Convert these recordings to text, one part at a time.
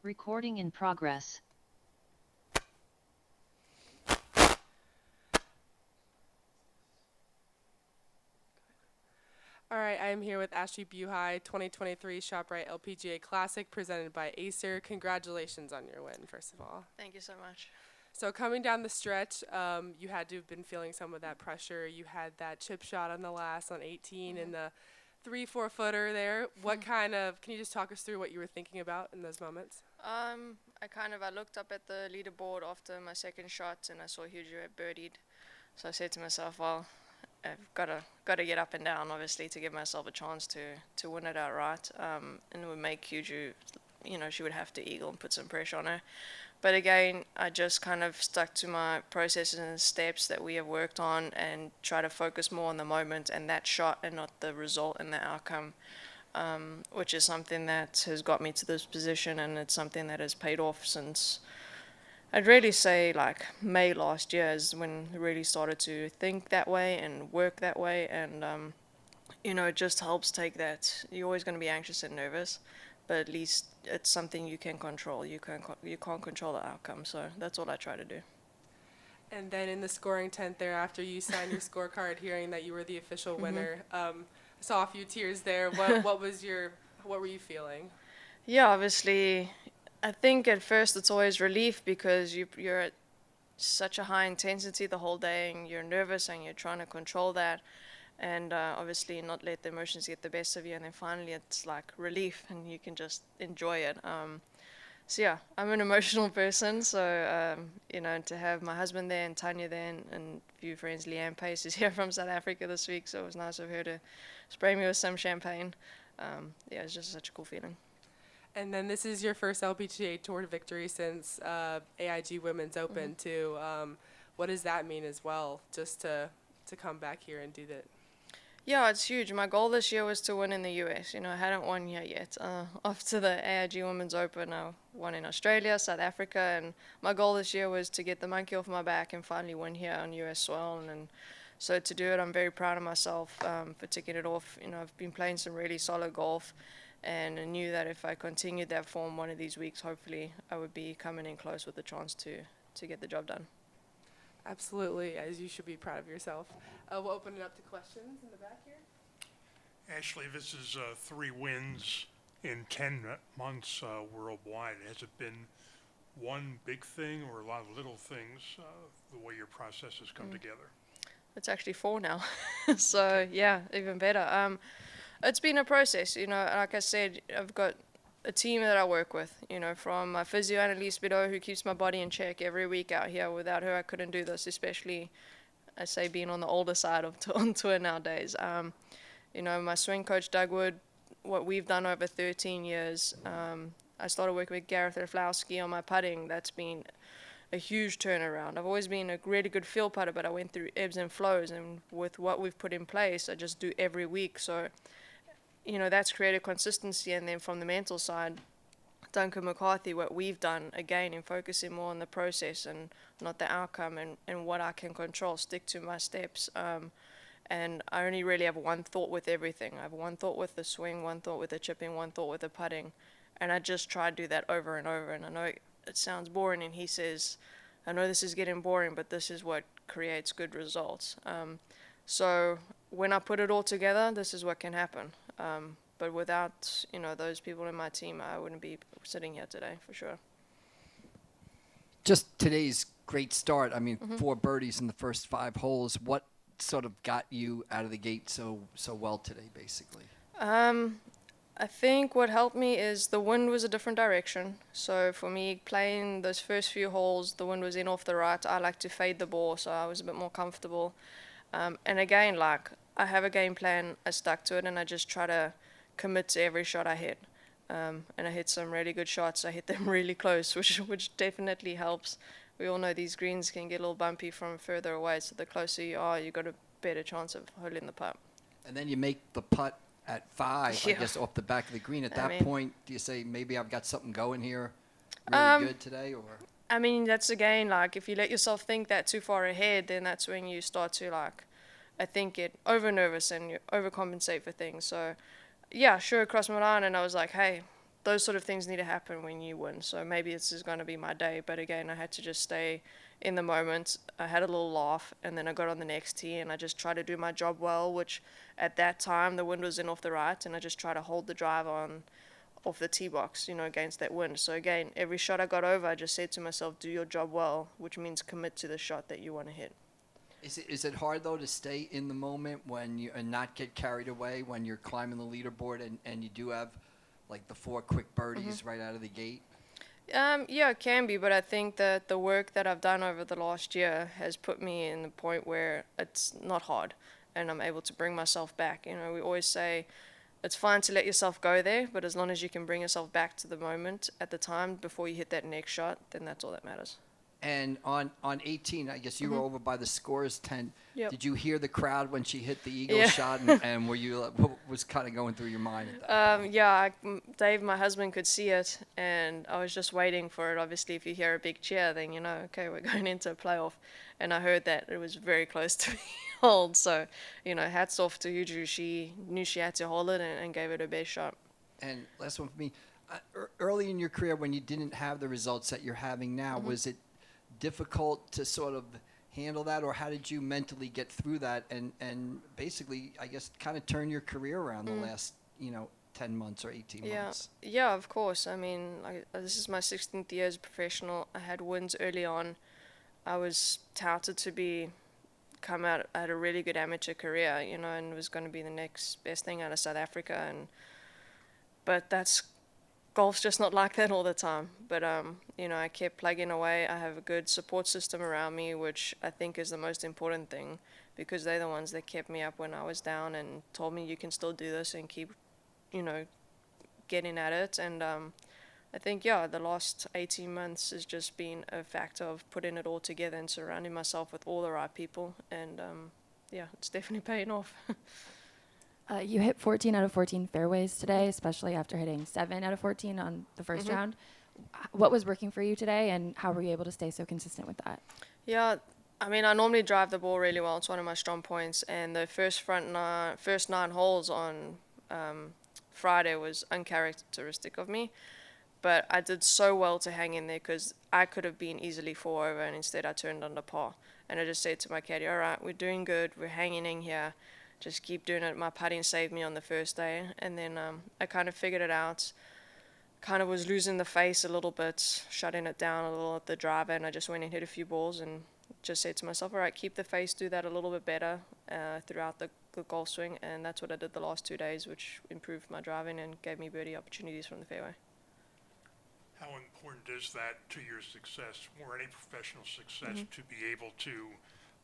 Recording in progress. All right, I am here with Ashley Buhai, 2023 ShopRite LPGA Classic presented by Acer. Congratulations on your win, first of all. Thank you so much. So coming down the stretch, you had to have been feeling some of that pressure. You had that chip shot on the last on 18 and the 3-4 footer there. What kind of, can you just talk us through what you were thinking about in those moments? I looked up at the leaderboard after my second shot and I saw Hugo had birdied. So I said to myself, well, I've got to get up and down, obviously, to give myself a chance to win it outright. And it would make Hugo, she would have to eagle and put some pressure on her. But again, I just kind of stuck to my processes and steps that we have worked on and try to focus more on the moment and that shot and not the result and the outcome, which is something that has got me to this position, and it's something that has paid off since, I'd really say, like May last year is when I really started to think that way and work that way. And, it just helps take that. You're always going to be anxious and nervous, but at least it's something you can control. You can't control the outcome, so that's all I try to do. And then in the scoring tent there, after you signed your scorecard, hearing that you were the official winner, I saw a few tears there. What were you feeling? Yeah, obviously, I think at first it's always relief because you're at such a high intensity the whole day and you're nervous and you're trying to control that. And obviously not let the emotions get the best of you, and then finally it's like relief and you can just enjoy it. So yeah, I'm an emotional person, so to have my husband there and Tanya there and a few friends, Leanne Pace is here from South Africa this week, so it was nice of her to spray me with some champagne. It's just such a cool feeling. And then this is your first LPGA Tour victory since AIG Women's Open too. What does that mean as well, just to come back here and do that? Yeah, it's huge. My goal this year was to win in the US. I hadn't won here yet. After the AIG Women's Open, I won in Australia, South Africa, and my goal this year was to get the monkey off my back and finally win here on US soil. And so to do it, I'm very proud of myself for ticking it off. I've been playing some really solid golf, and I knew that if I continued that form one of these weeks, hopefully I would be coming in close with a chance to get the job done. Absolutely, as you should be proud of yourself. We'll open it up to questions in the back here. Ashley, this is 3 wins in 10 months worldwide. Has it been one big thing or a lot of little things, the way your process has come together? It's actually 4 now. So yeah, even better. It's been a process, like I said, I've got a team that I work with, from my physio analyst Bido, who keeps my body in check every week out here. Without her, I couldn't do this, especially, I say, being on the older side of on tour nowadays. My swing coach, Doug Wood, what we've done over 13 years, I started working with Gareth Raflowski on my putting. That's been a huge turnaround. I've always been a really good field putter, but I went through ebbs and flows, and with what we've put in place, I just do every week. So that's created consistency. And then from the mental side, Duncan McCarthy, what we've done, again, in focusing more on the process and not the outcome and what I can control, stick to my steps. And I only really have one thought with everything. I have one thought with the swing, one thought with the chipping, one thought with the putting. And I just try to do that over and over. And I know it sounds boring, and he says, I know this is getting boring, but this is what creates good results. So when I put it all together, this is what can happen. But without, those people in my team, I wouldn't be sitting here today, for sure. Just today's great start. I mean, 4 birdies in the first 5 holes. What sort of got you out of the gate so well today, basically? I think what helped me is the wind was a different direction. So for me, playing those first few holes, the wind was in off the right. I like to fade the ball, so I was a bit more comfortable. And again, I have a game plan, I stuck to it, and I just try to commit to every shot I hit. And I hit some really good shots. I hit them really close, which definitely helps. We all know these greens can get a little bumpy from further away, so the closer you are, you've got a better chance of holding the putt. And then you make the putt at 5, Yeah. I guess, off the back of the green. At I that mean- point, do you say, maybe I've got something going here really good today? Or I mean, that's again, if you let yourself think that too far ahead, then that's when you start to, I think, get over-nervous and you overcompensate for things. So, yeah, sure, crossed my mind, and I was like, hey, those sort of things need to happen when you win. So maybe this is going to be my day, but again, I had to just stay in the moment. I had a little laugh, and then I got on the next tee, and I just tried to do my job well, which at that time the wind was in off the right, and I just tried to hold the drive on off the tee box, you know, against that wind. So again, every shot I got over, I just said to myself, do your job well, which means commit to the shot that you want to hit. Is it hard though to stay in the moment when you and not get carried away when you're climbing the leaderboard and you do have like the 4 quick birdies right out of the gate? Yeah, it can be, but I think that the work that I've done over the last year has put me in the point where it's not hard, and I'm able to bring myself back. You know, we always say it's fine to let yourself go there, but as long as you can bring yourself back to the moment at the time before you hit that next shot, then that's all that matters. And on 18, I guess you were over by the scores tent. Yep. Did you hear the crowd when she hit the eagle Yeah. shot? And were you what was kind of going through your mind at that point? Yeah, Dave, my husband, could see it, and I was just waiting for it. Obviously, if you hear a big cheer, then you know, okay, we're going into a playoff. And I heard that it was very close to being hold. So, you know, hats off to Yuju. She knew she had to hold it and gave it her best shot. And last one for me. Early in your career, when you didn't have the results that you're having now, was it difficult to sort of handle that, or how did you mentally get through that and basically, I guess, kind of turn your career around the last, 10 months or 18 months? Yeah, of course. I mean, this is my 16th year as a professional. I had wins early on. I was touted to come out at a really good amateur career, you know, and was going to be the next best thing out of South Africa. But golf's just not like that all the time. But, you know, I kept plugging away. I have a good support system around me, which I think is the most important thing, because they're the ones that kept me up when I was down and told me you can still do this and keep, you know, getting at it. And I think, the last 18 months has just been a factor of putting it all together and surrounding myself with all the right people. And, it's definitely paying off. You hit 14 out of 14 fairways today, especially after hitting 7 out of 14 on the first round. What was working for you today, and how were you able to stay so consistent with that? Yeah, I mean, I normally drive the ball really well. It's one of my strong points. And the first 9 holes on Friday was uncharacteristic of me. But I did so well to hang in there, because I could have been easily 4 over, and instead I turned under par. And I just said to my caddy, all right, we're doing good. We're hanging in here. Just keep doing it. My putting saved me on the first day. And then I kind of figured it out. Kind of was losing the face a little bit, shutting it down a little at the driver, and I just went and hit a few balls and just said to myself, all right, keep the face, do that a little bit better throughout the golf swing. And that's what I did the last 2 days, which improved my driving and gave me birdie opportunities from the fairway. How important is that to your success, or any professional success, to be able to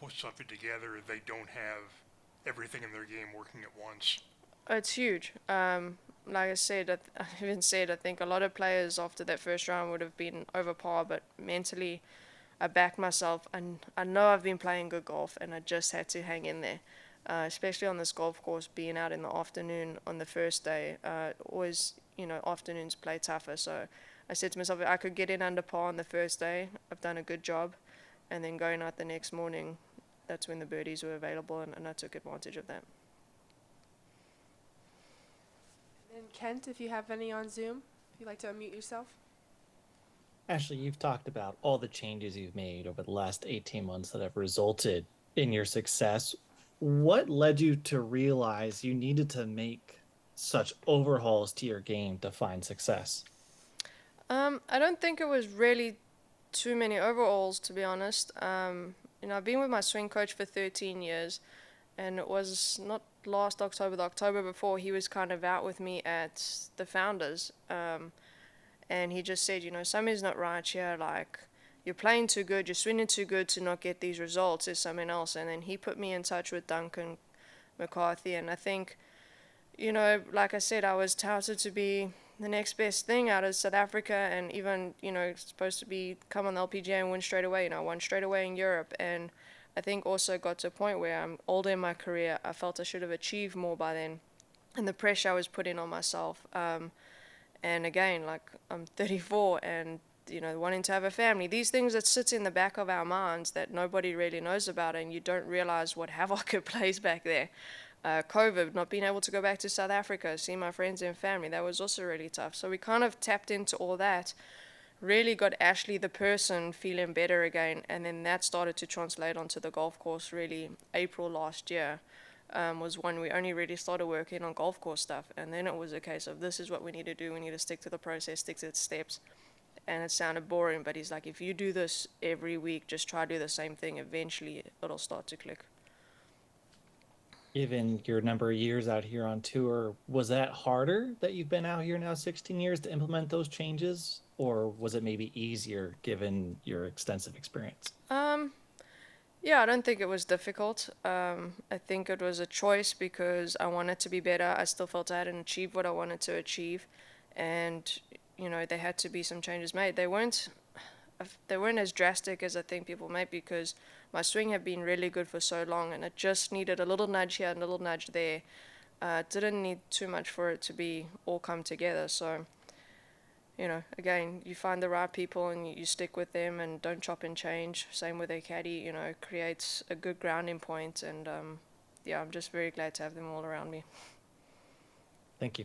put something together they don't have everything in their game working at once? It's huge. Like I said, I think a lot of players after that first round would have been over par, but mentally I backed myself, and I know I've been playing good golf, and I just had to hang in there, especially on this golf course, being out in the afternoon on the first day. Always, afternoons play tougher, so I said to myself, I could get in under par on the first day, I've done a good job, and then going out the next morning, that's when the birdies were available, and I took advantage of that. And Kent, if you have any on Zoom, if you'd like to unmute yourself. Ashley, you've talked about all the changes you've made over the last 18 months that have resulted in your success. What led you to realize you needed to make such overhauls to your game to find success? I don't think it was really too many overhauls, to be honest. I've been with my swing coach for 13 years, and it was not last October, the October before, he was kind of out with me at the Founders, and he just said, something's not right here, like, you're playing too good, you're swinging too good to not get these results, there's something else. And then he put me in touch with Duncan McCarthy, and I think, like I said, I was touted to be the next best thing out of South Africa, and even, supposed to come on the LPGA and win straight away. I won straight away in Europe, and I think also got to a point where I'm older in my career. I felt I should have achieved more by then, and the pressure I was putting on myself. And again, like, I'm 34, and wanting to have a family, these things that sit in the back of our minds that nobody really knows about, and you don't realize what havoc it plays back there. COVID, not being able to go back to South Africa, see my friends and family, that was also really tough. So we kind of tapped into all that, really got Ashley the person feeling better again, and then that started to translate onto the golf course. Really, April last year was when we only really started working on golf course stuff, and then it was a case of, this is what we need to do, we need to stick to the process, stick to the steps. And it sounded boring, but he's like, if you do this every week, just try to do the same thing, eventually it'll start to click. Given your number of years out here on tour, was that harder that you've been out here now 16 years to implement those changes, or was it maybe easier given your extensive experience? Yeah, I don't think it was difficult. I think it was a choice because I wanted to be better. I still felt I hadn't achieved what I wanted to achieve, and you know, there had to be some changes made. They weren't as drastic as I think people might, because my swing had been really good for so long, and it just needed a little nudge here and a little nudge there. It didn't need too much for it to be all come together. So, you know, again, you find the right people and you stick with them and don't chop and change. Same with a caddy, you know, creates a good grounding point. And yeah, I'm just very glad to have them all around me. Thank you.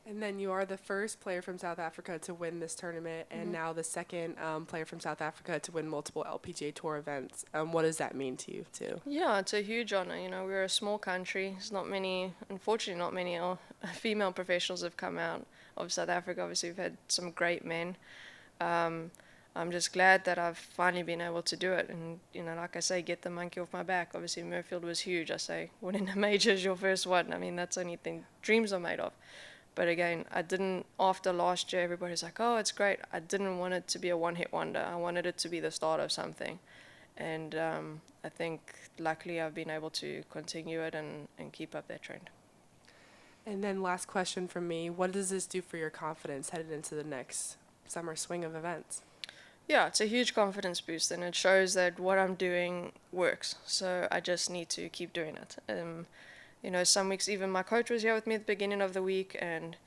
And then you are the first player from South Africa to win this tournament, and now the second player from South Africa to win multiple LPGA Tour events. What does that mean to you, too? Yeah, it's a huge honor. You know, we're a small country. There's not many, unfortunately, not many female professionals have come out of South Africa. Obviously, we've had some great men. I'm just glad that I've finally been able to do it. And, you know, like I say, get the monkey off my back. Obviously, Murfield was huge. I say, winning a major is your first one. I mean, that's the only thing dreams are made of. But again, I didn't, after last year, everybody's like, oh, it's great. I didn't want it to be a one-hit wonder. I wanted it to be the start of something. And I think, luckily, I've been able to continue it and keep up that trend. And then last question from me, what does this do for your confidence headed into the next summer swing of events? Yeah, it's a huge confidence boost, and it shows that what I'm doing works. So I just need to keep doing it. You know, some weeks, even my coach was here with me at the beginning of the week, and,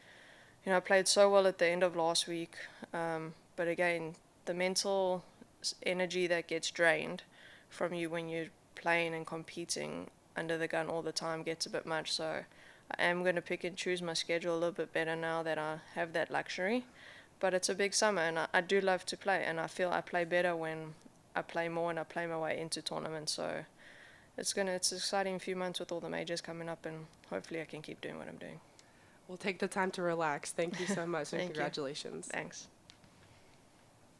you know, I played so well at the end of last week. But again, the mental energy that gets drained from you when you're playing and competing under the gun all the time gets a bit much. So I am going to pick and choose my schedule a little bit better now that I have that luxury. But it's a big summer, and I do love to play, and I feel I play better when I play more and I play my way into tournaments. So it's an exciting few months with all the majors coming up, and hopefully I can keep doing what I'm doing. We'll take the time to relax. Thank you so much, and Thank you. congratulations. Thanks.